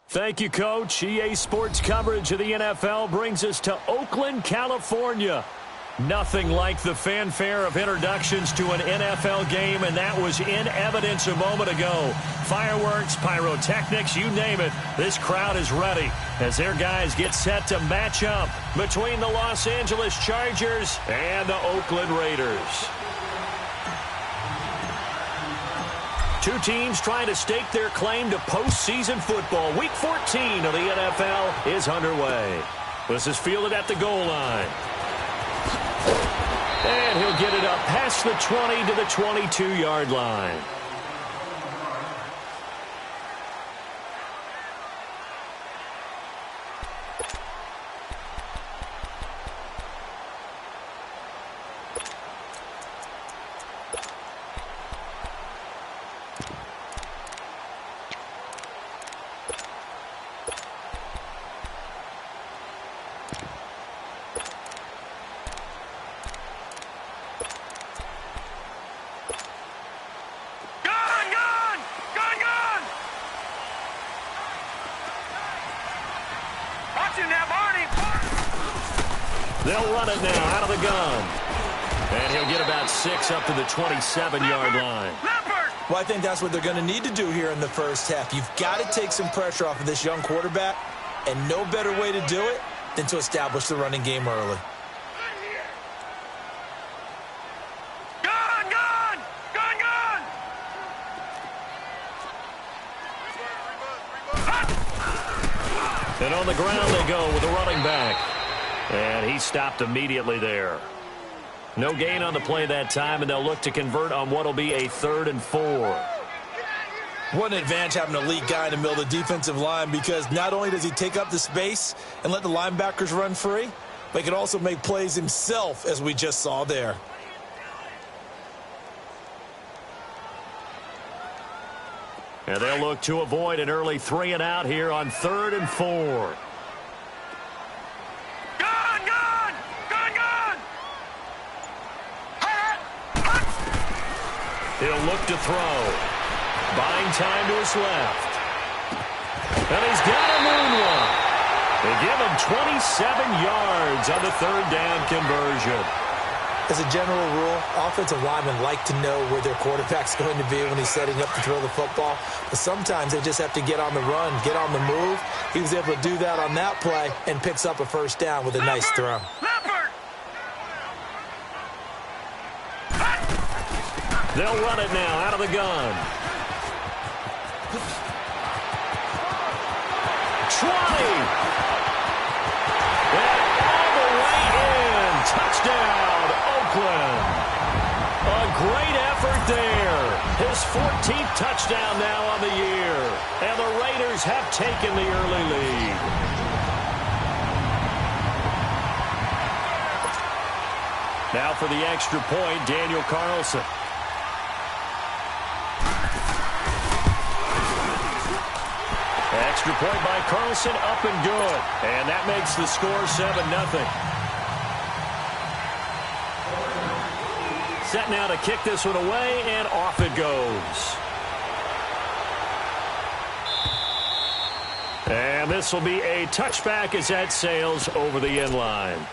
Thank you, Coach. EA Sports coverage of the NFL brings us to Oakland, California. Nothing like the fanfare of introductions to an NFL game, and that was in evidence a moment ago. Fireworks, pyrotechnics, you name it. This crowd is ready as their guys get set to match up between the Los Angeles Chargers and the Oakland Raiders. Two teams trying to stake their claim to postseason football. Week 14 of the NFL is underway. This is fielded at the goal line. And he'll get it up past the 20 to the 22-yard line. They'll run it now out of the gun. And he'll get about 6 up to the 27-yard line. Well, I think that's what they're going to need to do here in the first half. You've got to take some pressure off of this young quarterback, and no better way to do it than to establish the running game early. And on the ground they go with a running back. And he stopped immediately there. No gain on the play that time, and they'll look to convert on what will be a 3rd and 4. What an advantage having an elite guy in the middle of the defensive line, because not only does he take up the space and let the linebackers run free, but he can also make plays himself, as we just saw there. And they'll look to avoid an early 3 and out here on 3rd and 4. He'll look to throw. Buying time to his left. And he's got a moonwalk. They give him 27 yards on the 3rd down conversion. As a general rule, offensive linemen like to know where their quarterback's going to be when he's setting up to throw the football. But sometimes they just have to get on the run, get on the move. He was able to do that on that play and picks up a 1st down with a nice throw. They'll run it now out of the gun. 20. And all the way in. Touchdown, Oakland. A great effort there. His 14th touchdown now on the year. And the Raiders have taken the early lead. Now for the extra point, Daniel Carlson. Extra point by Carlson, up and good. And that makes the score 7-0. Set now to kick this one away, and off it goes. And this will be a touchback as that sails over the end line.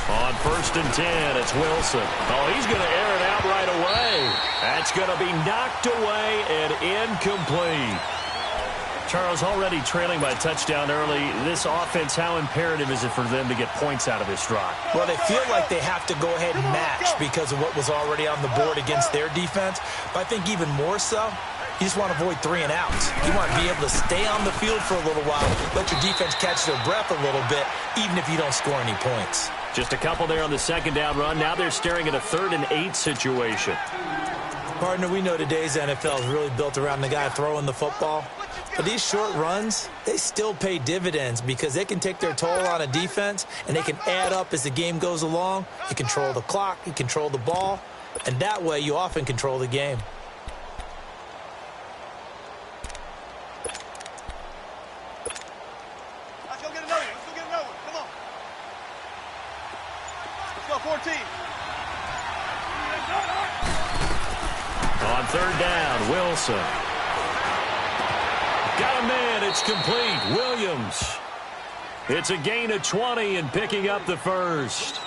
On 1st and 10, it's Wilson. Oh, he's going to air it out right away. That's going to be knocked away and incomplete. Charles, already trailing by a touchdown early. This offense, how imperative is it for them to get points out of this drive? Well, they feel like they have to go ahead and match because of what was already on the board against their defense. But I think even more so, you just want to avoid 3 and outs. You want to be able to stay on the field for a little while, let your defense catch their breath a little bit, even if you don't score any points. Just a couple there on the second down run. Now they're staring at a 3rd and 8 situation. Partner, we know today's NFL is really built around the guy throwing the football. But these short runs, they still pay dividends because they can take their toll on a defense, and they can add up as the game goes along. You control the clock, you control the ball, and that way you often control the game. Let's go get another one. Let's go get another one. Come on. Let's go, 14. On 3rd down, Wilson. Got a man. It's complete. Williams. It's a gain of 20 and picking up the first.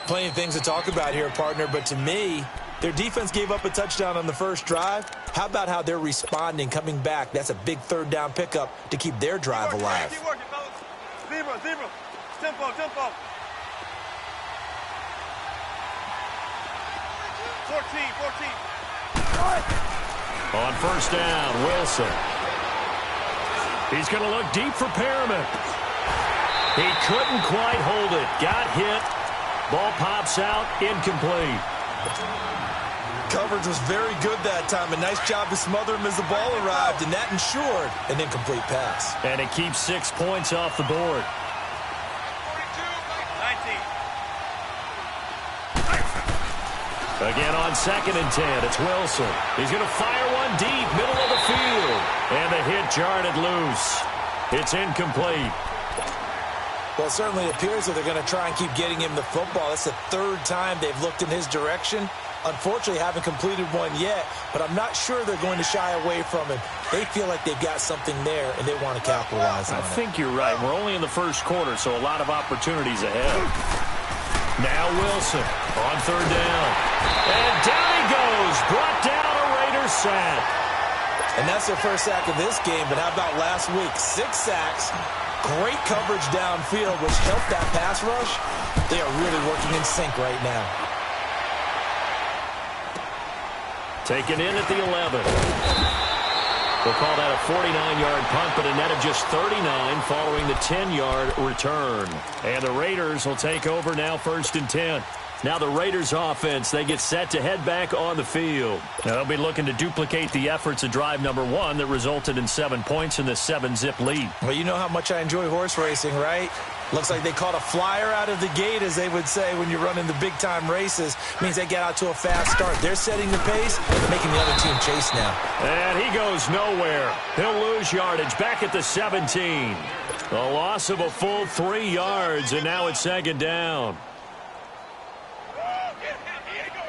Plenty of things to talk about here, partner, but to me, their defense gave up a touchdown on the first drive. How about how they're responding, coming back? That's a big 3rd down pickup to keep their drive alive. Keep working, fellas. Zebra. Tempo. 14. On 1st down, Wilson. He's going to look deep for Perriman. He couldn't quite hold it. Got hit. Ball pops out. Incomplete. Coverage was very good that time. A nice job to smother him as the ball arrived, and that ensured an incomplete pass. And it keeps 6 points off the board. 19. Again on 2nd and 10. It's Wilson. He's going to fire one deep, middle of the field. And the hit jarred it loose. It's incomplete. Well, it certainly appears that they're going to try and keep getting him the football. That's the 3rd time they've looked in his direction. Unfortunately, haven't completed one yet, but I'm not sure they're going to shy away from him. They feel like they've got something there, and they want to capitalize on it. I think you're right. We're only in the 1st quarter, so a lot of opportunities ahead. Now Wilson on 3rd down. And down he goes. Brought down a Raiders sack. And that's their first sack of this game, but how about last week? 6 sacks, great coverage downfield, which helped that pass rush. They are really working in sync right now. Taken in at the 11. We'll call that a 49-yard punt, but a net of just 39 following the 10-yard return. And the Raiders will take over now 1st and 10. Now the Raiders offense, they get set to head back on the field. Now they'll be looking to duplicate the efforts of drive number 1 that resulted in 7 points in the 7-zip lead. Well, you know how much I enjoy horse racing, right? Looks like they caught a flyer out of the gate, as they would say when you're running the big-time races. Means they get out to a fast start. They're setting the pace, making the other team chase now. And he goes nowhere. He'll lose yardage back at the 17. A loss of a full 3 yards, and now it's 2nd down.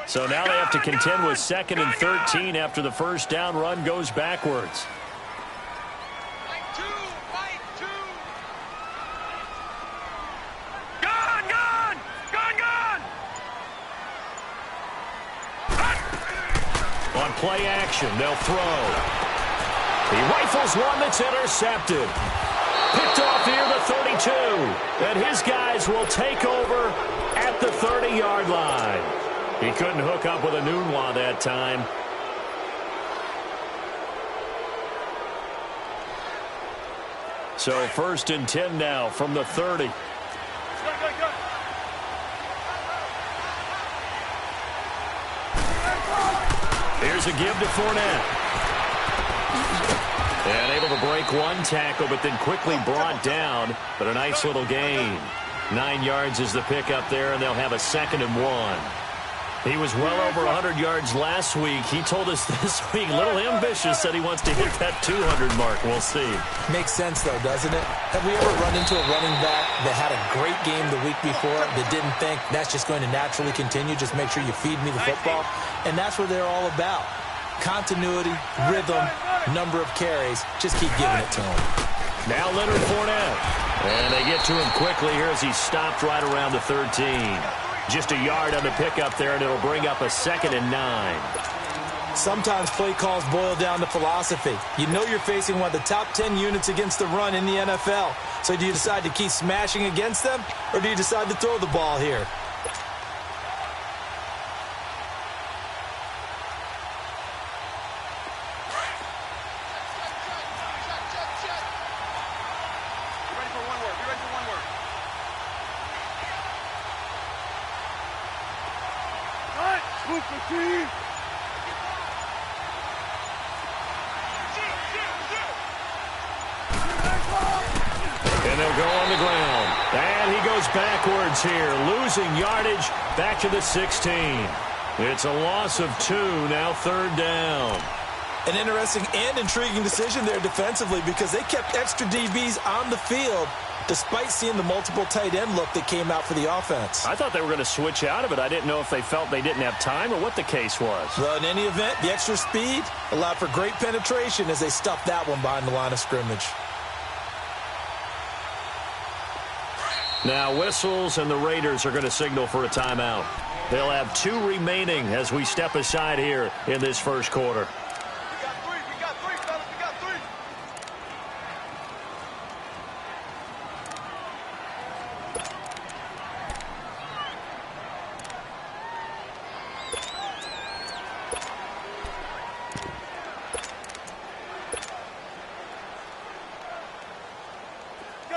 So now they have to contend with 2nd and 13 after the 1st down run goes backwards. On play action, they'll throw. He rifles one that's intercepted. Picked off near the 32. And his guys will take over at the 30-yard line. He couldn't hook up with a Nunwa that time. So 1st and 10 now from the 30. Here's a give to Fournette. And able to break one tackle, but then quickly brought down. But a nice little gain. 9 yards is the pickup there, and they'll have a 2nd and 1. He was well over 100 yards last week. He told us this week, a little ambitious, said he wants to hit that 200 mark. We'll see. Makes sense, though, doesn't it? Have we ever run into a running back that had a great game the week before that didn't think that's just going to naturally continue? Just make sure you feed me the football. And that's what they're all about. Continuity, rhythm, number of carries. Just keep giving it to him. Now Leonard Fournette. And they get to him quickly here as he stopped right around the 13. Just a yard on the pickup there, and it'll bring up a 2nd and 9. Sometimes play calls boil down to philosophy. You know you're facing one of the top 10 units against the run in the NFL. So do you decide to keep smashing against them, or do you decide to throw the ball here? And they'll go on the ground. And he goes backwards here, losing yardage back to the 16. It's a loss of 2, now 3rd down. An interesting and intriguing decision there defensively because they kept extra DBs on the field despite seeing the multiple tight end look that came out for the offense. I thought they were going to switch out of it. I didn't know if they felt they didn't have time or what the case was. Well, in any event, the extra speed allowed for great penetration as they stuffed that one behind the line of scrimmage. Now whistles, and the Raiders are going to signal for a timeout. They'll have 2 remaining as we step aside here in this first quarter. We got three, fellas. We got 3.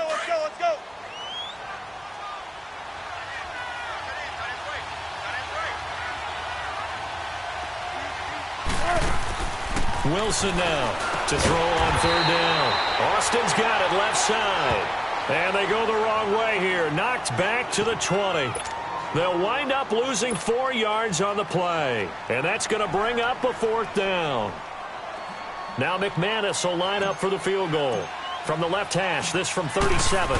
Let's go, let's go. Wilson now to throw on 3rd down. Austin's got it left side. And they go the wrong way here. Knocked back to the 20. They'll wind up losing 4 yards on the play. And that's going to bring up a 4th down. Now McManus will line up for the field goal. From the left hash, this from 37.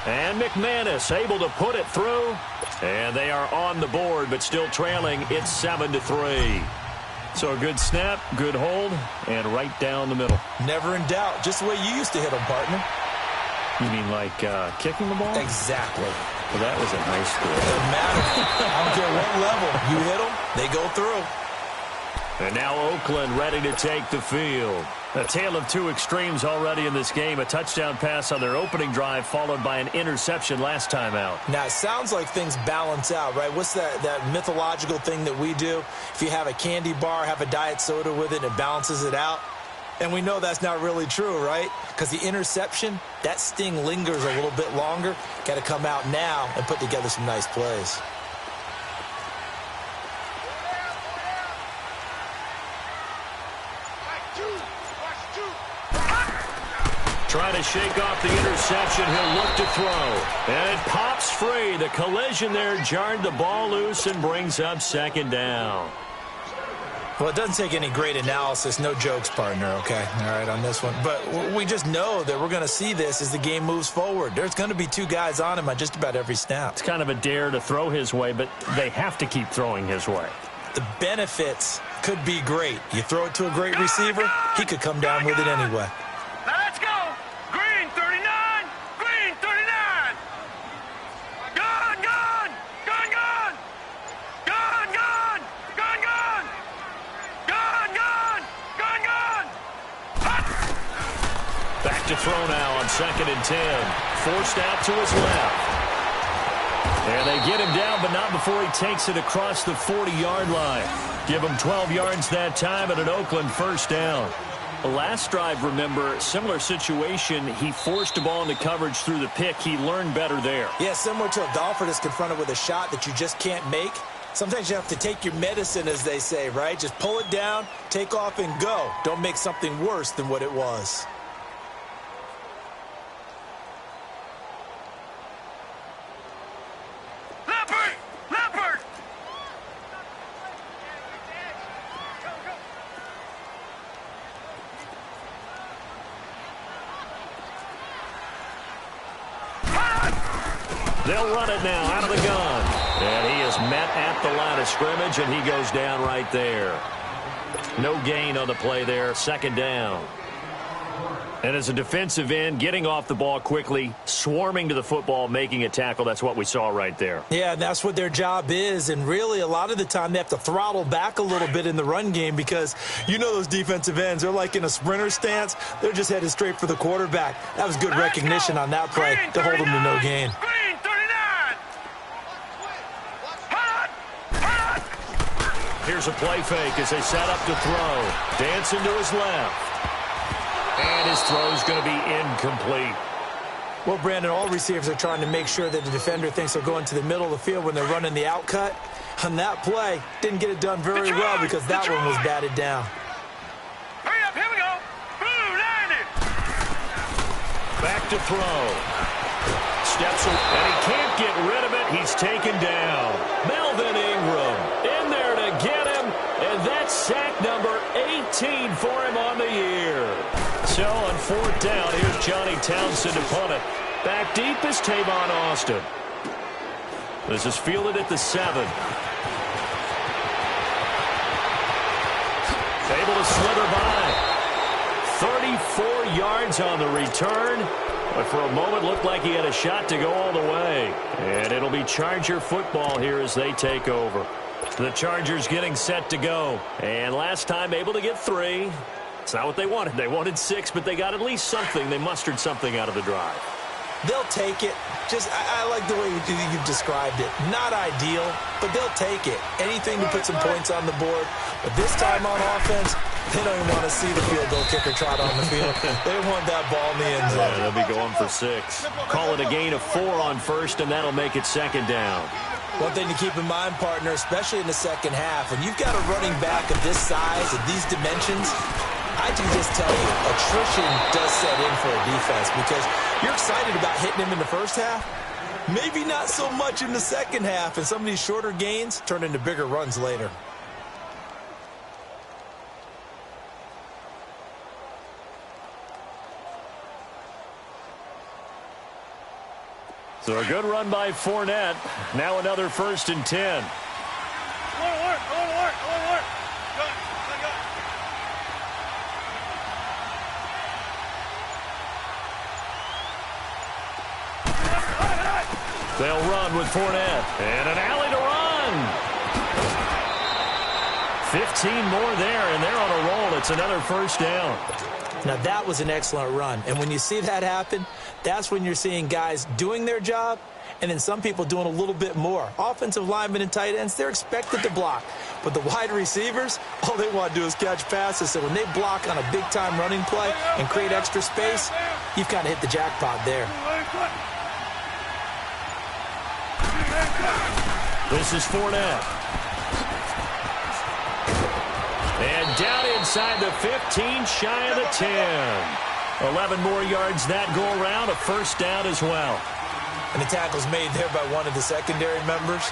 And McManus able to put it through. And they are on the board, but still trailing. It's 7-3. So a good snap, good hold, and right down the middle. Never in doubt. Just the way you used to hit them, partner. You mean like kicking the ball? Exactly. Well, that was in high school. It doesn't matter. I don't care what level. You hit them, they go through. And now Oakland ready to take the field. A tale of 2 extremes already in this game. A touchdown pass on their opening drive followed by an interception last time out. Now, it sounds like things balance out, right? What's that mythological thing that we do? If you have a candy bar, have a diet soda with it, it balances it out. And we know that's not really true, right? Because the interception, that sting lingers a little bit longer. Got to come out now and put together some nice plays. Trying to shake off the interception. He'll look to throw. And it pops free. The collision there jarred the ball loose and brings up 2nd down. Well, it doesn't take any great analysis. No jokes, partner, okay? All right, on this one. But we just know that we're going to see this as the game moves forward. There's going to be 2 guys on him on just about every snap. It's kind of a dare to throw his way, but they have to keep throwing his way. The benefits could be great. You throw it to a great receiver, he could come down with it anyway. Let's go. Green 39. Green 39. Gun, gun. Gun, gun. Gun, gun. Gun, gun. Gun, gun. Gun, gun. Back to throw now on 2nd and 10. Forced out to his left. And they get him down, but not before he takes it across the 40-yard line. Give him 12 yards that time and an Oakland 1st down. The last drive, remember, similar situation. He forced the ball into coverage through the pick. He learned better there. Yeah, similar to a golfer that's confronted with a shot that you just can't make. Sometimes you have to take your medicine, as they say, right? Just pull it down, take off, and go. Don't make something worse than what it was. Leopard! Leopard! They'll run it now out of the gun. And he is met at the line of scrimmage, and he goes down right there. No gain on the play there, 2nd down. And as a defensive end, getting off the ball quickly, swarming to the football, making a tackle, that's what we saw right there. Yeah, and that's what their job is. And really, a lot of the time, they have to throttle back a little bit in the run game because you know those defensive ends, they're like in a sprinter stance. They're just headed straight for the quarterback. That was good recognition on that play to hold them to no gain. Green 39! Hot! Hot! Here's a play fake as they set up to throw. Dancing to his left. And his throw is going to be incomplete. Well, Brandon, all receivers are trying to make sure that the defender thinks they're going to the middle of the field when they're running the out cut. On that play, didn't get it done very well because that one was batted down. Hurry up, here we go. Blue 90. Back to throw. Steps and he can't get rid of it. He's taken down. Melvin Ingram in there to get him, and that's sack number 18 for him on the year. So on fourth down, here's Johnny Townsend to punt it. Back deep is Tavon Austin. This is fielded at the 7. Able to slither by. 34 yards on the return. But for a moment, looked like he had a shot to go all the way. And it'll be Charger football here as they take over. The Chargers getting set to go. And last time able to get 3. It's not what they wanted. They wanted 6, but they got at least something. They mustered something out of the drive. They'll take it. I like the way you've described it. Not ideal, but they'll take it. Anything to put some points on the board. But this time on offense, they don't even want to see the field goal kicker trot on the field. They want that ball in the end zone. Yeah, they'll be going for 6. Call it a gain of 4 on first, and that'll make it second down. One thing to keep in mind, partner, especially in the second half, when you've got a running back of this size, of these dimensions, I can just tell you, attrition does set in for a defense because you're excited about hitting him in the first half. Maybe not so much in the second half, and some of these shorter gains turn into bigger runs later. So a good run by Fournette. Now another 1st and 10. I want to work. Go. They'll run with Fournette. And an alley to run. 15 more there, and they're on a roll. It's another 1st down. Now, that was an excellent run. And when you see that happen, that's when you're seeing guys doing their job and then some people doing a little bit more. Offensive linemen and tight ends, they're expected to block. But the wide receivers, all they want to do is catch passes. So when they block on a big-time running play and create extra space, you've kind of hit the jackpot there. This is Fournette. And down inside the 15, shy of the 10. 11 more yards that go around, a 1st down as well. And the tackle's made there by one of the secondary members.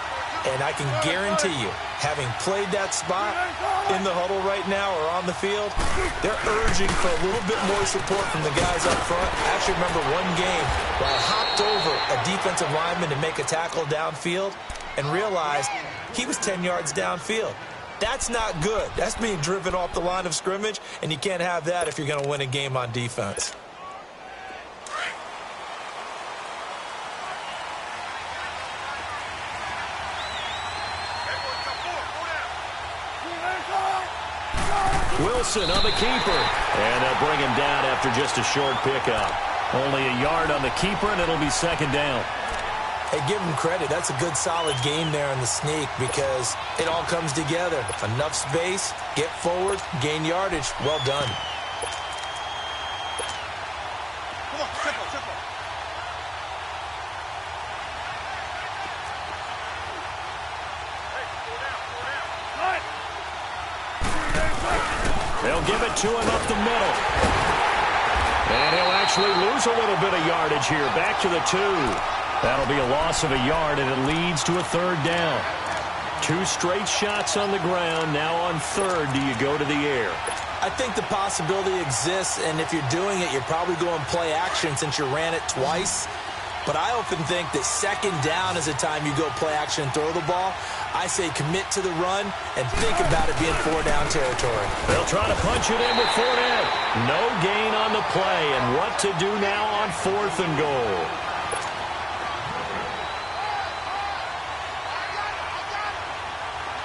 And I can guarantee you, having played that spot in the huddle right now or on the field, they're urging for a little bit more support from the guys up front. I actually remember one game where I hopped over a defensive lineman to make a tackle downfield and realized he was 10 yards downfield. That's not good. That's being driven off the line of scrimmage, and you can't have that if you're going to win a game on defense. Wilson on the keeper. And they'll bring him down after just a short pickup. Only a yard on the keeper, and it'll be 2nd down. Hey, give him credit. That's a good, solid game there in the sneak because it all comes together. Enough space, get forward, gain yardage. Well done. Come on, simple. They'll give it to him up the middle. And he'll actually lose a little bit of yardage here. Back to the 2. That'll be a loss of a yard, and it leads to a 3rd down. 2 straight shots on the ground. Now on 3rd, do you go to the air? I think the possibility exists, and if you're doing it, you're probably going play action since you ran it twice. But I often think that 2nd down is the time you go play action and throw the ball. I say commit to the run and think about it being 4-down territory. They'll try to punch it in with Fournette. No gain on the play, and what to do now on 4th and goal.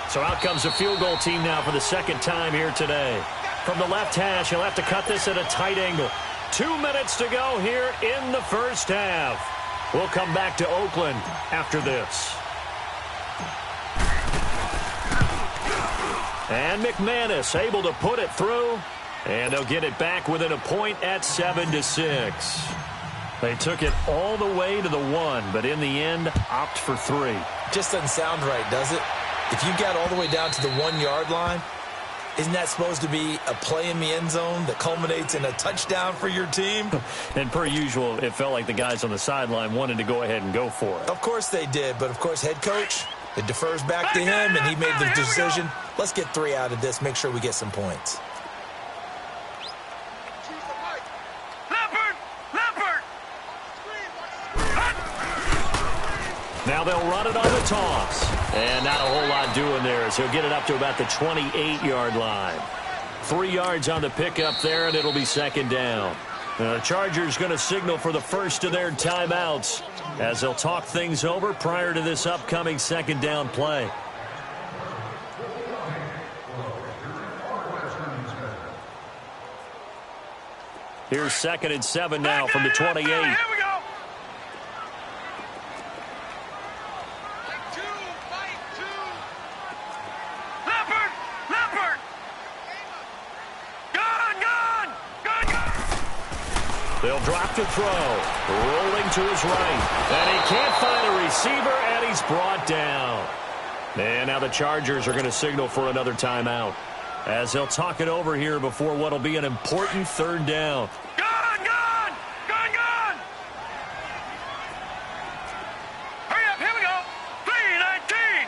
So out comes the field goal team now for the 2nd time here today. From the left hash, he'll have to cut this at a tight angle. 2 minutes to go here in the 1st half. We'll come back to Oakland after this. And McManus able to put it through. And they'll get it back within a point at 7-6. They took it all the way to the 1, but in the end, opt for 3. Just doesn't sound right, does it? If you got all the way down to the 1-yard line, isn't that supposed to be a play in the end zone that culminates in a touchdown for your team? And per usual, it felt like the guys on the sideline wanted to go ahead and go for it. Of course they did, but of course head coach, it defers back to him, and he made the decision. Let's get 3 out of this, make sure we get some points. Now they'll run it on the toss. And not a whole lot doing there as he'll get it up to about the 28-yard line. 3 yards on the pickup there, and it'll be second down. The Chargers going to signal for the first of their timeouts as they'll talk things over prior to this upcoming second down play. Here's 2nd and 7 now from the 28. Here we go. They'll drop to throw. Rolling to his right. And he can't find a receiver, and he's brought down. And now the Chargers are going to signal for another timeout as they'll talk it over here before what will be an important third down. Gone! Hurry up, here we go. 319.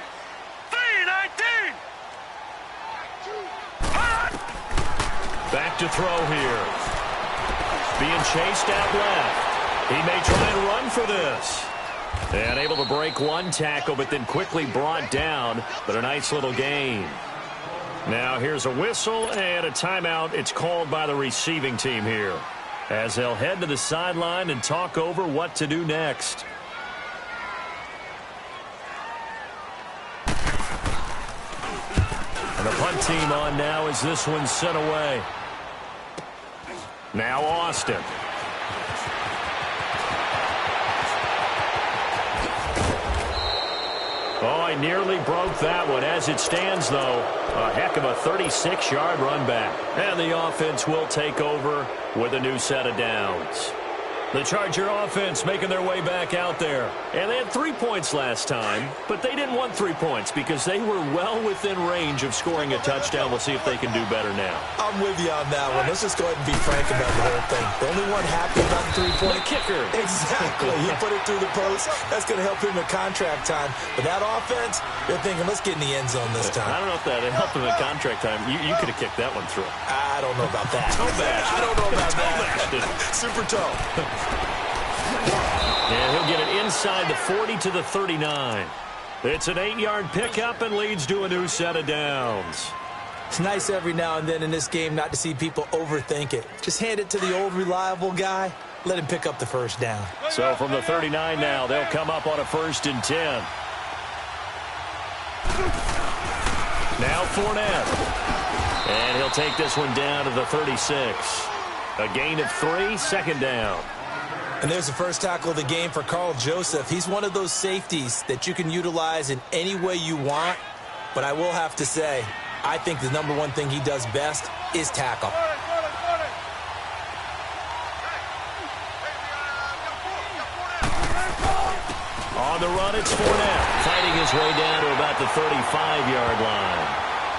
Back to throw here. Being chased out left. He may try and run for this. And able to break one tackle, but then quickly brought down. But a nice little gain. Now here's a whistle and a timeout. It's called by the receiving team here, as they'll head to the sideline and talk over what to do next. And the punt team on now as this one's sent away. Now Austin. Oh, I nearly broke that one. As it stands, though, a heck of a 36-yard run back. And the offense will take over with a new set of downs. The Charger offense making their way back out there. And they had 3 points last time, but they didn't want 3 points because they were well within range of scoring a touchdown. We'll see if they can do better now. I'm with you on that one. Let's just go ahead and be frank about the whole thing. The only one happy about the 3-point kicker. Exactly. He put it through the post. That's going to help him in contract time. But that offense, they're thinking, let's get in the end zone this time. I don't know if that helped him in contract time. You could have kicked that one through. I don't know about that. Toe bash. I don't know about that. Super toe. And he'll get it inside the 40 to the 39. It's an 8-yard pickup and leads to a new set of downs. It's nice every now and then in this game not to see people overthink it. Just hand it to the old reliable guy. Let him pick up the first down. So from the 39 now, they'll come up on a 1st and 10. Now Fournette. And he'll take this one down to the 36. A gain of 3, second down. And there's the first tackle of the game for Carl Joseph. He's one of those safeties that you can utilize in any way you want. But I will have to say, I think the number one thing he does best is tackle. On the run, it's Fournette, fighting his way down to about the 35-yard line.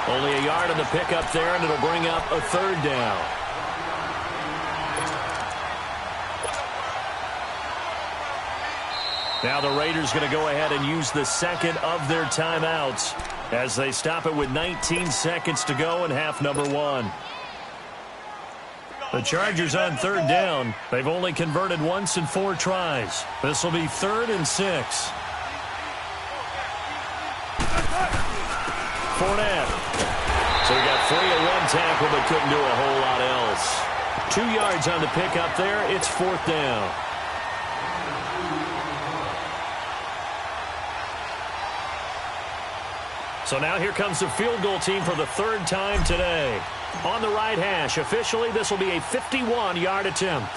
Only a yard on the pickup there, and it'll bring up a third down. Now the Raiders going to go ahead and use the second of their timeouts as they stop it with 19 seconds to go in half number 1. The Chargers on third down. They've only converted once in 4 tries. This will be 3rd and 6. Fournette. So he got free at one tackle but couldn't do a whole lot else. 2 yards on the pickup there. It's 4th down. So now here comes the field goal team for the 3rd time today. On the right hash, officially this will be a 51-yard attempt.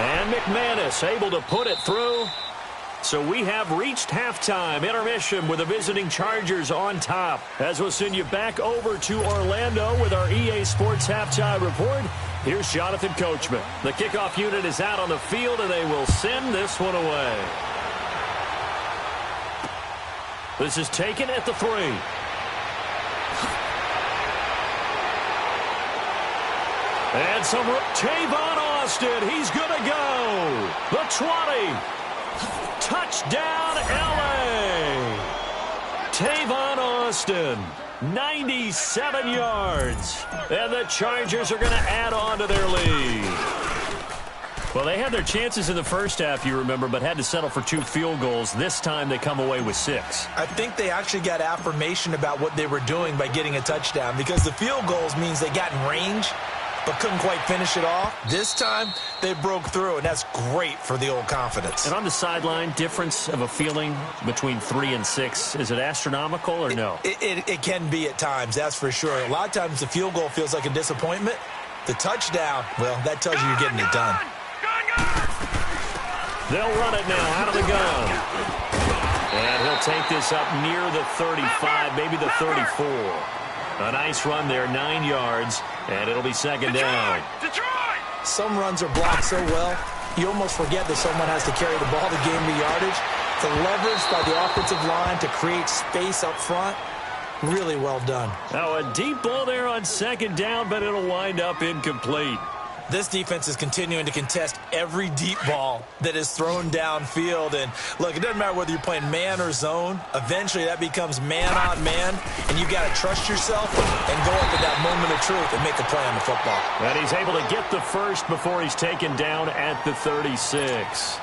And McManus able to put it through. So we have reached halftime, intermission with the visiting Chargers on top. As we'll send you back over to Orlando with our EA Sports Halftime Report, here's Jonathan Coachman. The kickoff unit is out on the field, and they will send this one away. This is taken at the 3. And some Tavon Austin, he's going to go. The 20. Touchdown, L.A. Tavon Austin, 97 yards. And the Chargers are going to add on to their lead. Well, they had their chances in the first half, you remember, but had to settle for 2 field goals. This time they come away with 6. I think they actually got affirmation about what they were doing by getting a touchdown, because the field goals means they got in range but couldn't quite finish it off. This time, they broke through, and that's great for the old confidence. And on the sideline, difference of a feeling between 3 and 6, is it astronomical or no? It can be at times, that's for sure. A lot of times the field goal feels like a disappointment. The touchdown, well, that tells you you're getting it done. They'll run it now out of the gun. And he'll take this up near the 35, maybe the 34. A nice run there, 9 yards, and it'll be second down. Some runs are blocked so well, you almost forget that someone has to carry the ball to gain the yardage. The leverage by the offensive line to create space up front, really well done. Now a deep ball there on second down, but it'll wind up incomplete. This defense is continuing to contest every deep ball that is thrown downfield. And, look, it doesn't matter whether you're playing man or zone. Eventually, that becomes man on man, and you've got to trust yourself and go up at that moment of truth and make a play on the football. And he's able to get the first before he's taken down at the 36.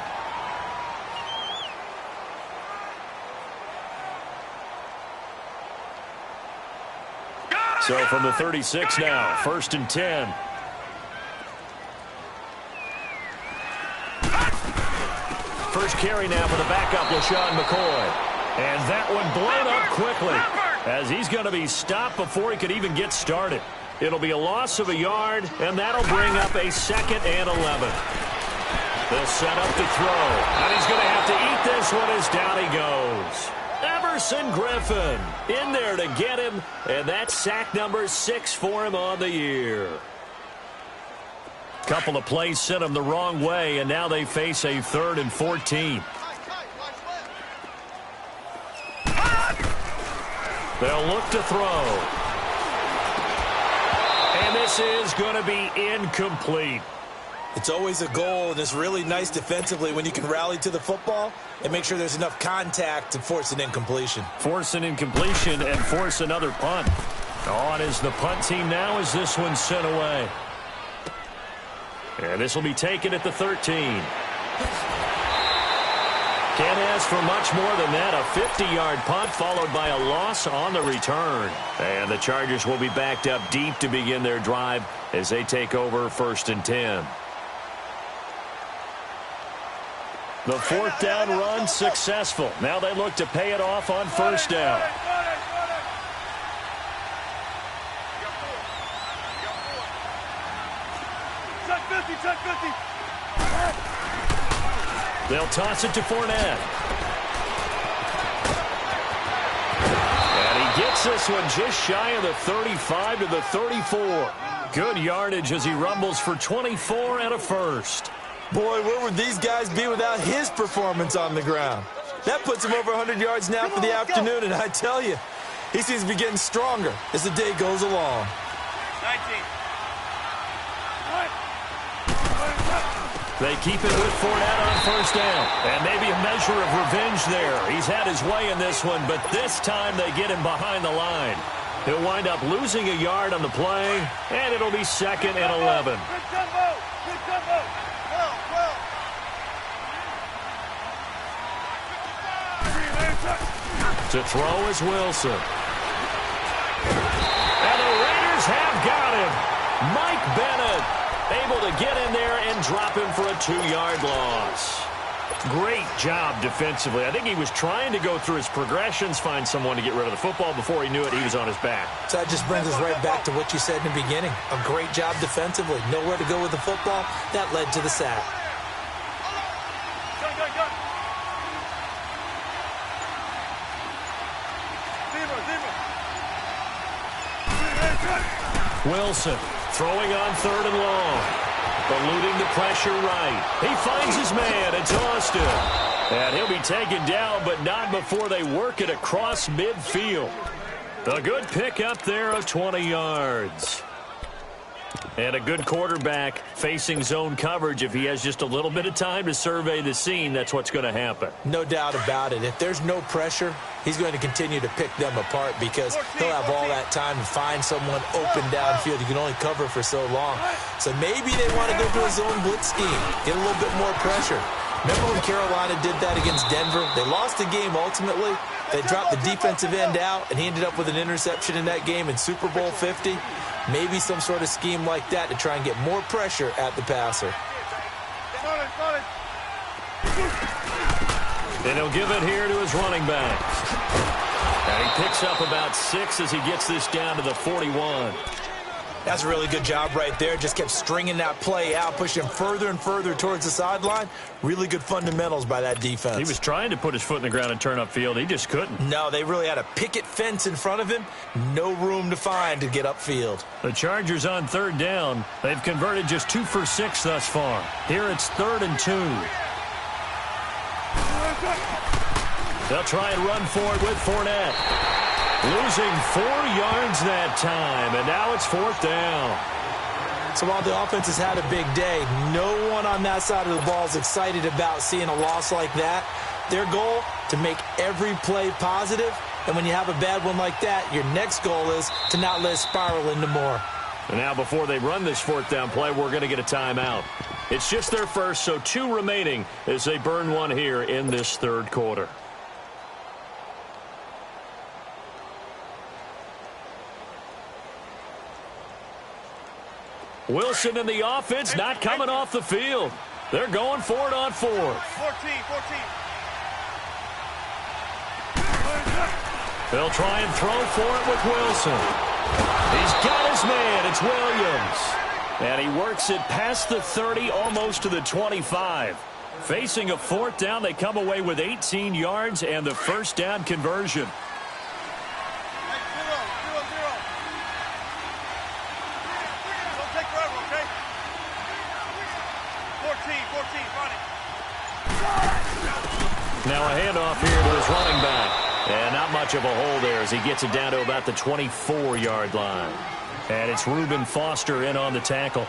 So from the 36 now, 1st and 10. First carry now for the backup, LaShawn McCoy. And that one blown up quickly as he's going to be stopped before he could even get started. It'll be a loss of a yard, and that'll bring up a 2nd and 11. They'll set up to throw, and he's going to have to eat this one as down he goes. Everson Griffin in there to get him, and that's sack number 6 for him on the year. Couple of plays sent them the wrong way, and now they face a 3rd and 14. They'll look to throw. And this is going to be incomplete. It's always a goal, and it's really nice defensively when you can rally to the football and make sure there's enough contact to force an incompletion. Force an incompletion and force another punt. On is the punt team now as this one's sent away. And this will be taken at the 13. Can't ask for much more than that. A 50-yard punt followed by a loss on the return. And the Chargers will be backed up deep to begin their drive as they take over 1st and 10. The 4th down run successful. Now they look to pay it off on 1st down. Check 50. They'll toss it to Fournette. And he gets this one just shy of the 35 to the 34. Good yardage as he rumbles for 24 and a first. Boy, where would these guys be without his performance on the ground? That puts him over 100 yards now for the afternoon, and I tell you, he seems to be getting stronger as the day goes along. 19. They keep it with Fournette on 1st down. And maybe a measure of revenge there. He's had his way in this one, but this time they get him behind the line. He'll wind up losing a yard on the play, and it'll be 2nd and 11. Good combo. To throw is Wilson. And the Raiders have got him. Mike Bennett able to get in there and drop him for a 2-yard loss. Great job defensively. I think he was trying to go through his progressions, find someone to get rid of the football. Before he knew it, he was on his back. So that just brings us right back to what you said in the beginning. A great job defensively. Nowhere to go with the football. That led to the sack. Wilson throwing on 3rd and long. Eluding the pressure right. He finds his man. It's Austin. And he'll be taken down, but not before they work it across midfield. A good pickup there of 20 yards. And a good quarterback facing zone coverage. If he has just a little bit of time to survey the scene, that's what's going to happen. No doubt about it. If there's no pressure, he's going to continue to pick them apart because he'll have all that time to find someone open downfield. You can only cover for so long. So maybe they want to go to a zone blitz scheme, get a little bit more pressure. Remember when Carolina did that against Denver? They lost the game ultimately. They dropped the defensive end out, and he ended up with an interception in that game in Super Bowl 50. Maybe some sort of scheme like that to try and get more pressure at the passer. And he'll give it here to his running back. And he picks up about 6 as he gets this down to the 41. That's a really good job right there. Just kept stringing that play out, pushing him further and further towards the sideline. Really good fundamentals by that defense. He was trying to put his foot in the ground and turn upfield. He just couldn't. No, they really had a picket fence in front of him. No room to find to get upfield. The Chargers on 3rd down. They've converted just 2 for 6 thus far. Here it's 3rd and 2. They'll try and run for it with Fournette. Losing 4 yards that time, and now it's 4th down. So while the offense has had a big day, no one on that side of the ball is excited about seeing a loss like that. Their goal, to make every play positive, and when you have a bad one like that, your next goal is to not let it spiral into more. And now before they run this 4th down play, we're going to get a timeout. It's just their first, so 2 remaining as they burn one here in this 3rd quarter. Wilson and the offense not coming off the field. They're going for it on 4th. 14. They'll try and throw for it with Wilson. He's got his man. It's Williams. And he works it past the 30, almost to the 25. Facing a 4th down, they come away with 18 yards and the 1st down conversion. Now a handoff here to his running back. And not much of a hole there as he gets it down to about the 24-yard line. And it's Reuben Foster in on the tackle.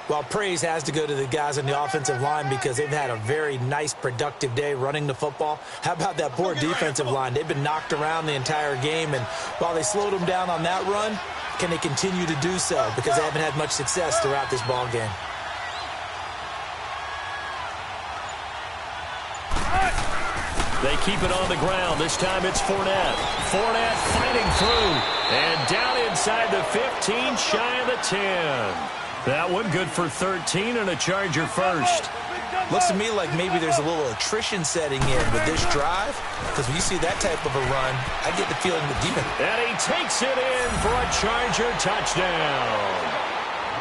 Well, praise has to go to the guys on the offensive line because they've had a very nice, productive day running the football. How about that poor defensive line? They've been knocked around the entire game, and while they slowed them down on that run, can they continue to do so? Because they haven't had much success throughout this ball game. They keep it on the ground. This time it's Fournette. Fournette fighting through. And down inside the 15, shy of the 10. That one good for 13 and a Charger first. Looks to me like maybe there's a little attrition setting in with this drive. Because when you see that type of a run, I get the feeling the defense. And he takes it in for a Charger touchdown.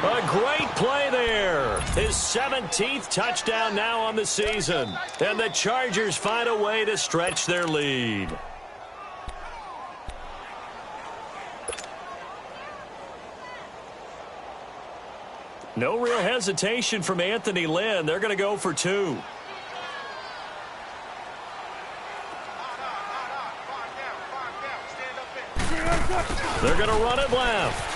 A great play there. His 17th touchdown now on the season. And the Chargers find a way to stretch their lead. No real hesitation from Anthony Lynn. They're going to go for 2. They're going to run it left.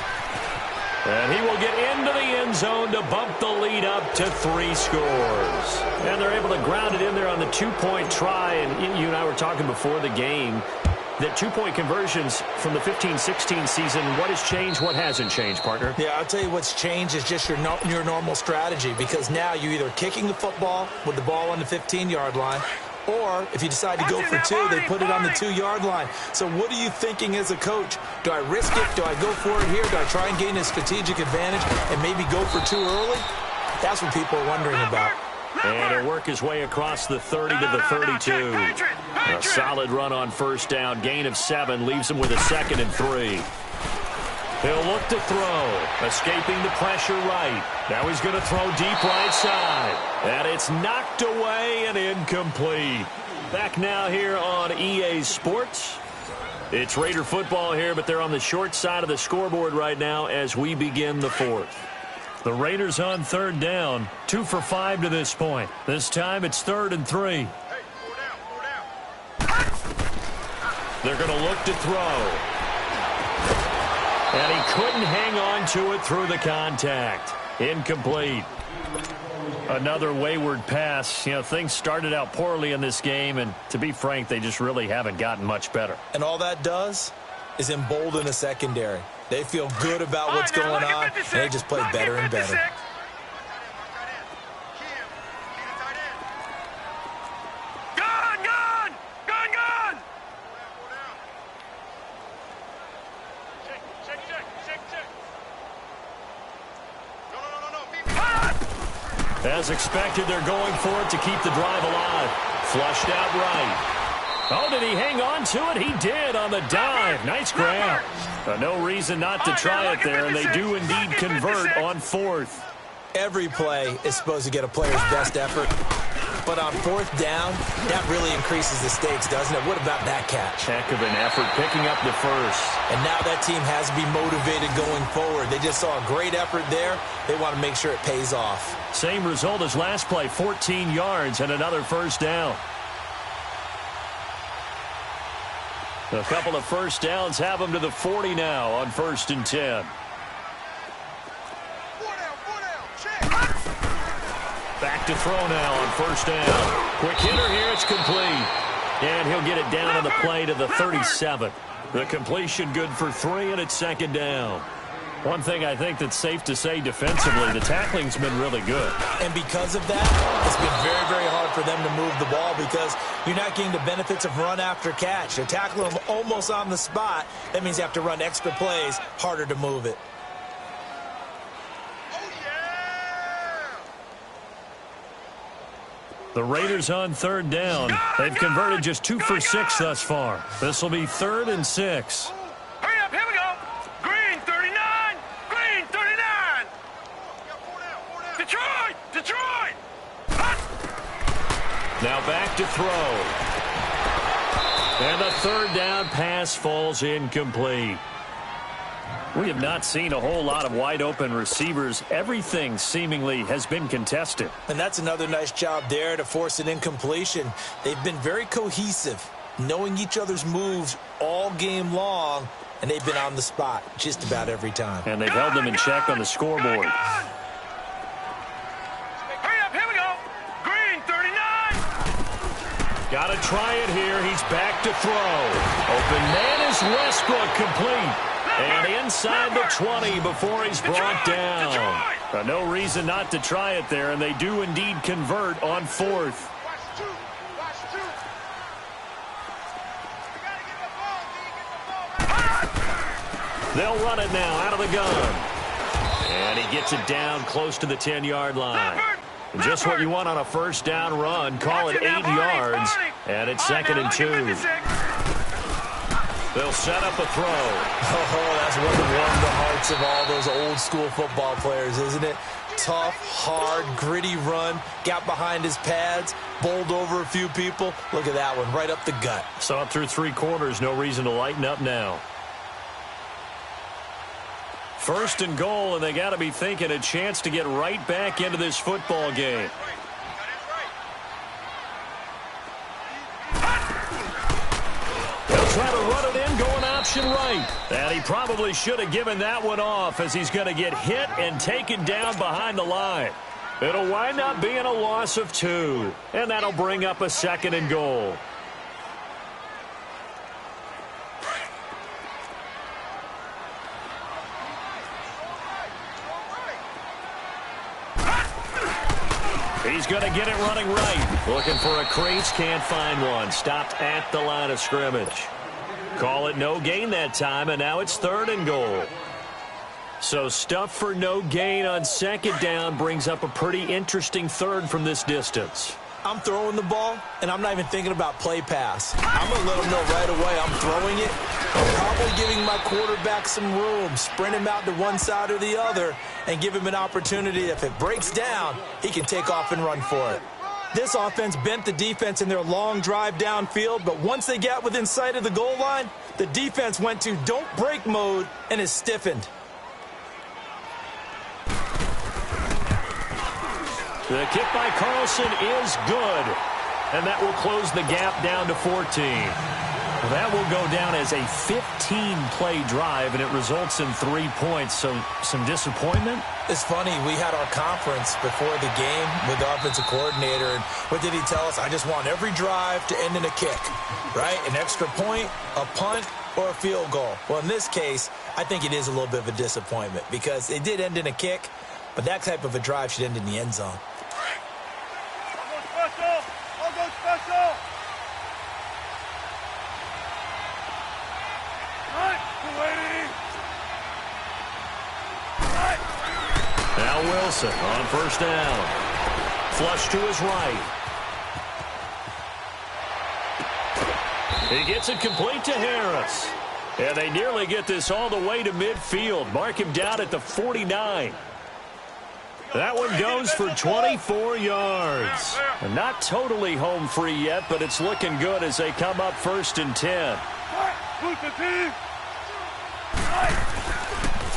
And he will get into the end zone to bump the lead up to 3 scores. And they're able to ground it in there on the 2-point try. And you and I were talking before the game that 2-point conversions from the 15-16 season, what has changed, what hasn't changed, partner? Yeah, I'll tell you what's changed is just your normal strategy, because now you're either kicking the football with the ball on the 15-yard line, or if you decide to go for 2, they put it on the 2-yard line. So what are you thinking as a coach? Do I risk it? Do I go for it here? Do I try and gain a strategic advantage and maybe go for 2 early? That's what people are wondering about. And he'll work his way across the 30 to the 32. A solid run on 1st down. Gain of 7 leaves him with a 2nd and 3. He'll look to throw. Escaping the pressure right. Now he's going to throw deep right side. And it's knocked away and incomplete. Back now here on EA Sports. It's Raider football here, but they're on the short side of the scoreboard right now as we begin the fourth. The Raiders on third down, 2 for 5 to this point. This time it's 3rd and 3. They're going to look to throw. And he couldn't hang on to it through the contact. Incomplete. Another wayward pass. You know, things started out poorly in this game, and to be frank, they just really haven't gotten much better. And all that does is embolden the secondary. They feel good about what's going on, and they just play better and better. As expected, they're going for it to keep the drive alive. Flushed out right. Oh, did he hang on to it? He did on the dive. Nice grab. No reason not to try it there, and they do indeed convert on 4th. Every play is supposed to get a player's best effort, but on 4th down, that really increases the stakes, doesn't it? What about that catch? Heck of an effort picking up the first. And now that team has to be motivated going forward. They just saw a great effort there. They want to make sure it pays off. Same result as last play, 14 yards and another first down. A couple of first downs have them to the 40 now on 1st and 10. Back to throw now on 1st down. Quick hitter here, it's complete. And he'll get it down on the play to the 37. The completion good for 3, and it's 2nd down. One thing I think that's safe to say defensively, the tackling's been really good. And because of that, it's been very, very hard for them to move the ball because you're not getting the benefits of run after catch. They're tackling them almost on the spot. That means you have to run extra plays, harder to move it. The Raiders on 3rd down. They've converted just 2 for 6 thus far. This will be 3rd and 6. Hurry up, here we go. Green 39, green 39. Detroit, Detroit. Now back to throw. And the 3rd down pass falls incomplete. We have not seen a whole lot of wide-open receivers. Everything seemingly has been contested. And that's another nice job there to force an incompletion. They've been very cohesive, knowing each other's moves all game long, and they've been on the spot just about every time. And they've held them in check on the scoreboard. Hurry up, here we go. Green 39. Got to try it here. He's back to throw. Open man is Westbrook, complete. And inside the 20 before he's brought down. No reason not to try it there, and they do indeed convert on 4th. They'll run it now out of the gun. And he gets it down close to the 10-yard line. Just what you want on a first down run. Call it 8 yards, and it's 2nd and 2. They'll set up a throw. Oh, that's what warmed the hearts of all those old school football players, isn't it? Tough, hard, gritty run. Got behind his pads, bowled over a few people. Look at that one, right up the gut. Saw it through 3 quarters. No reason to lighten up now. 1st and goal, and they got to be thinking a chance to get right back into this football game. Try to run it in, going option right. And he probably should have given that one off as he's going to get hit and taken down behind the line. It'll wind up being a loss of 2, and that'll bring up a 2nd and goal. He's going to get it running right. Looking for a crease, can't find one. Stopped at the line of scrimmage. Call it no gain that time, and now it's 3rd and goal. So stuff for no gain on 2nd down brings up a pretty interesting 3rd from this distance. I'm throwing the ball, and I'm not even thinking about play pass. I'm going to let him know right away I'm throwing it. I'm probably giving my quarterback some room, sprint him out to one side or the other, and give him an opportunity. If it breaks down, he can take off and run for it. This offense bent the defense in their long drive downfield, but once they got within sight of the goal line, the defense went to don't break mode and is stiffened. The kick by Carlson is good, and that will close the gap down to 14. That will go down as a 15-play drive, and it results in 3 points. So some disappointment? It's funny, we had our conference before the game with the offensive coordinator, and what did he tell us? I just want every drive to end in a kick, right? An extra point, a punt, or a field goal. Well, in this case, I think it is a little bit of a disappointment because it did end in a kick, but that type of a drive should end in the end zone. I'll go special. Now Wilson on first down. Flush to his right. He gets it complete to Harris. And they nearly get this all the way to midfield. Mark him down at the 49. That one goes for 24 yards. And not totally home free yet, but it's looking good as they come up 1st and 10.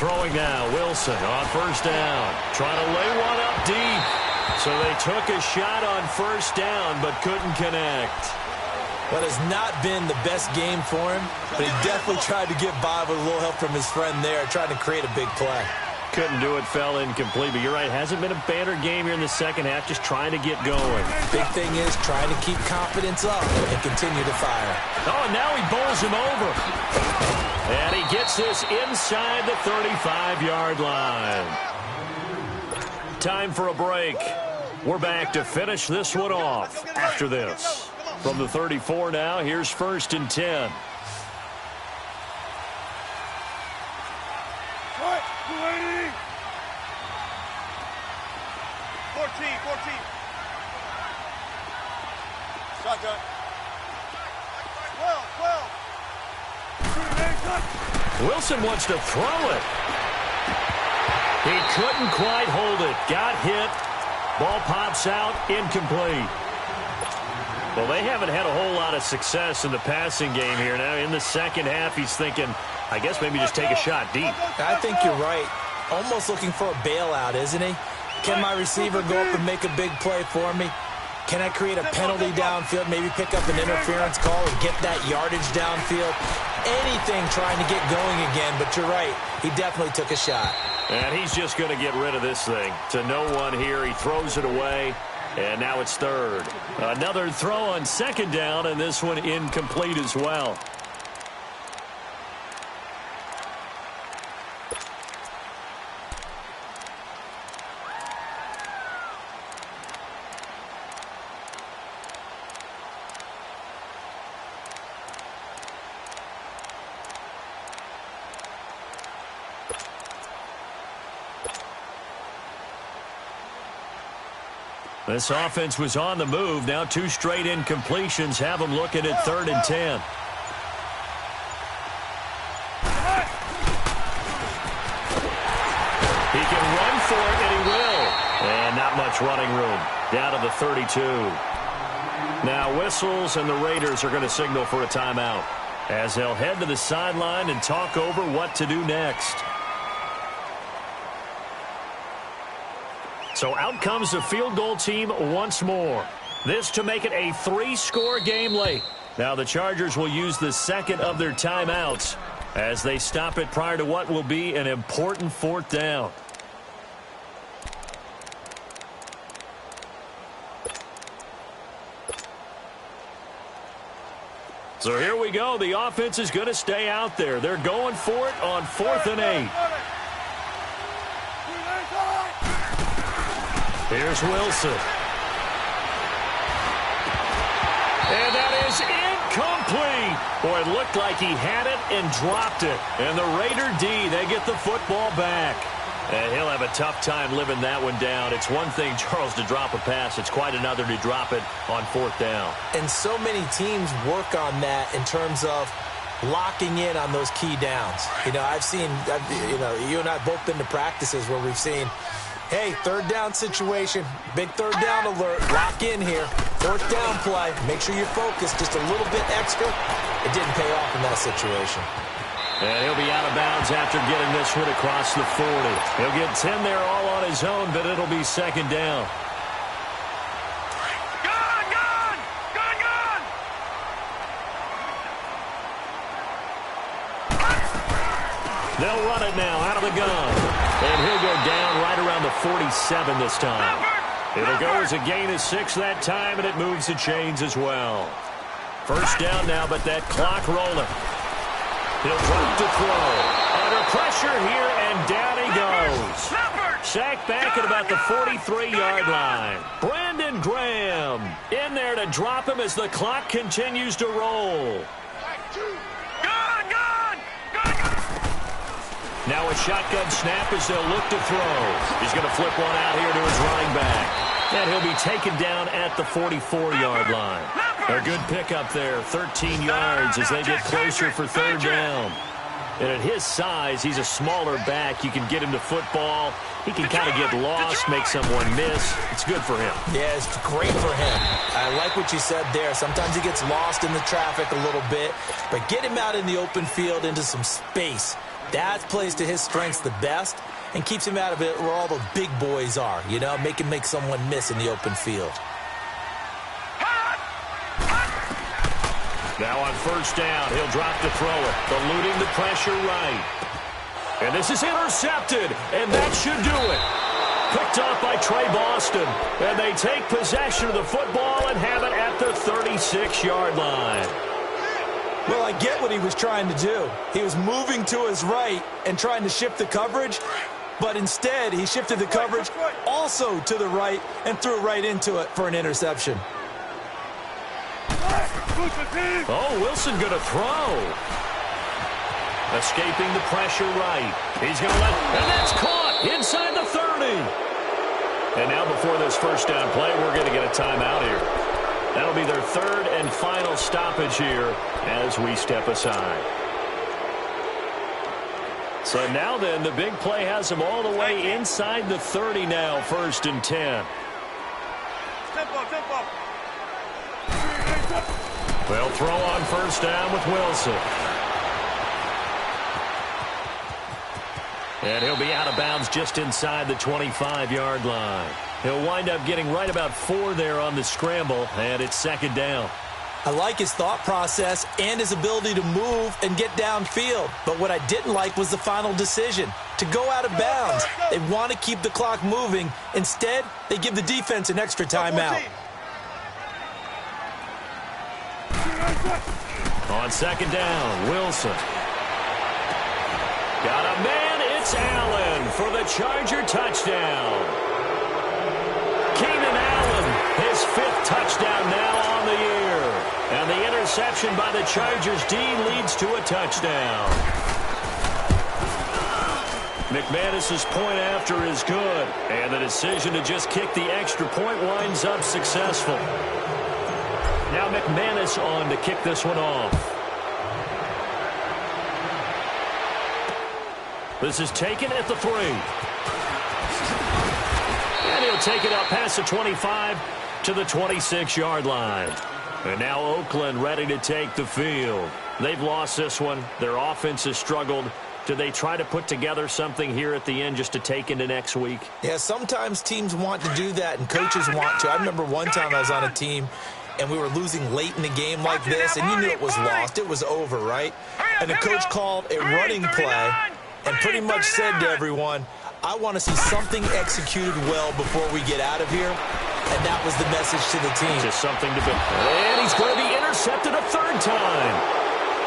Throwing now, Wilson on first down. Trying to lay one up deep. So they took a shot on first down, but couldn't connect. That has not been the best game for him, but he definitely tried to get by with a little help from his friend there, trying to create a big play. Couldn't do it, fell incomplete, but you're right, hasn't been a banner game here in the second half, just trying to get going. Big thing is trying to keep confidence up and continue to fire. Oh, and now he bowls him over. And he gets this inside the 35-yard line. Time for a break. We're back to finish this one off after this. From the 34 now, here's 1st and 10. Shotgun. 12. Wilson wants to throw it. He couldn't quite hold it. Got hit. Ball pops out. Incomplete. Well, they haven't had a whole lot of success in the passing game here. Now, in the second half, he's thinking, I guess maybe just take a shot deep. I think you're right. Almost looking for a bailout, isn't he? Can my receiver go up and make a big play for me? Can I create a penalty downfield, maybe pick up an interference call and get that yardage downfield? Anything trying to get going again, but you're right. He definitely took a shot. And he's just going to get rid of this thing. To no one here, he throws it away, and now it's 3rd. Another throw on 2nd down, and this one incomplete as well. This offense was on the move. Now 2 straight incompletions have them looking at 3rd and 10. He can run for it, and he will. And not much running room. Down to the 32. Now whistles, and the Raiders are going to signal for a timeout as they'll head to the sideline and talk over what to do next. So out comes the field goal team once more. This to make it a 3-score game late. Now the Chargers will use the second of their timeouts as they stop it prior to what will be an important 4th down. So here we go. The offense is going to stay out there. They're going for it on 4th and 8. Here's Wilson. And that is incomplete. Boy, it looked like he had it and dropped it. And the Raider D, they get the football back. And he'll have a tough time living that one down. It's one thing, Charles, to drop a pass. It's quite another to drop it on 4th down. And so many teams work on that in terms of locking in on those key downs. You know, you and I have both been to practices where we've seen Hey, third down situation. Big third down alert. Lock in here. Fourth down play. Make sure you're focused just a little bit extra. It didn't pay off in that situation. And he'll be out of bounds after getting this one across the 40. He'll get 10 there all on his own, but it'll be second down. They'll run it now out of the gun. And he'll go down right around the 47 this time. It'll go as a gain of 6 that time, and it moves the chains as well. First down now, but that clock rolling. He'll drop to throw. Under pressure here, and down he goes. Sacked back at about the 43-yard line. Brandon Graham in there to drop him as the clock continues to roll. Now a shotgun snap as they'll look to throw. He's going to flip one out here to his running back. And he'll be taken down at the 44-yard line. A good pickup there, 13 yards as they get closer for third down. And at his size, he's a smaller back. You can get him to football. He can kind of get lost, make someone miss. It's good for him. Yeah, it's great for him. I like what you said there. Sometimes he gets lost in the traffic a little bit. But get him out in the open field into some space. That plays to his strengths the best and keeps him out of it where all the big boys are, you know, make someone miss in the open field. Now on first down, he'll drop to throw it, eluding the pressure right. And this is intercepted, and that should do it. Picked off by Trey Boston, and they take possession of the football and have it at the 36-yard line. Well, I get what he was trying to do. He was moving to his right and trying to shift the coverage, but instead he shifted the coverage also to the right and threw right into it for an interception. Oh, Wilson going to throw. Escaping the pressure right. He's going to and that's caught inside the 30. And now before this first down play, we're going to get a timeout here. That'll be their third and final stoppage here as we step aside. So now then, the big play has them all the way inside the 30 now, first and 10. They'll throw on first down with Wilson. And he'll be out of bounds just inside the 25-yard line. He'll wind up getting right about 4 there on the scramble, and it's second down. I like his thought process and his ability to move and get downfield. But what I didn't like was the final decision, to go out of bounds. They want to keep the clock moving. Instead, they give the defense an extra timeout. On second down, Wilson. Got a man, it's Allen for the Charger touchdown. Keenan Allen, his 5th touchdown now on the year. And the interception by the Chargers D leads to a touchdown. McManus's point after is good. And the decision to just kick the extra point winds up successful. Now McManus on to kick this one off. This is taken at the 3. And he'll take it up past the 25 to the 26-yard line. And now Oakland ready to take the field. They've lost this one. Their offense has struggled. Do they try to put together something here at the end just to take into next week? Yeah, sometimes teams want to do that and coaches want to. I remember one time I was on a team and we were losing late in the game like this, and you knew it was lost. It was over, right? And the coach called a running play and pretty much said to everyone, I want to see something executed well before we get out of here. And that was the message to the team. Just something to be. And he's going to be intercepted a 3rd time.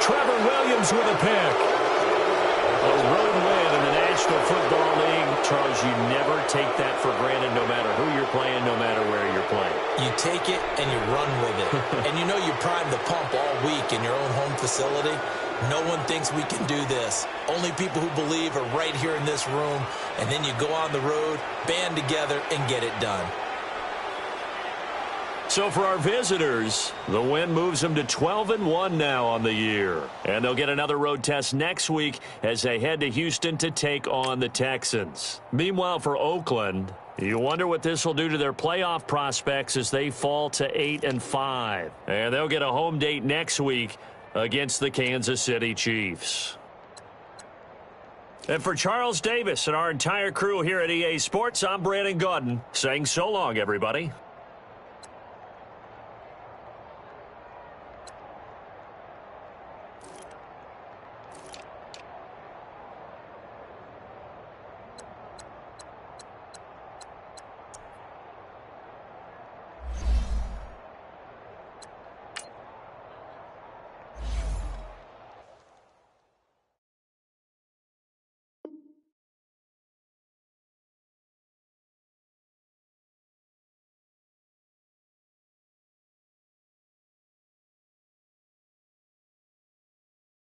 Trevor Williams with a pick. A road win in the National Football League. Charles, you never take that for granted no matter who you're playing, no matter where you're playing. You take it and you run with it. And you know you prime the pump all week in your own home facility. No one thinks we can do this. Only people who believe are right here in this room. And then you go on the road, band together, and get it done. So for our visitors, the win moves them to 12-1 now on the year. And they'll get another road test next week as they head to Houston to take on the Texans. Meanwhile, for Oakland, you wonder what this will do to their playoff prospects as they fall to 8-5. And they'll get a home date next week against the Kansas City Chiefs. And for Charles Davis and our entire crew here at EA Sports, I'm Brandon Gaudin saying so long, everybody.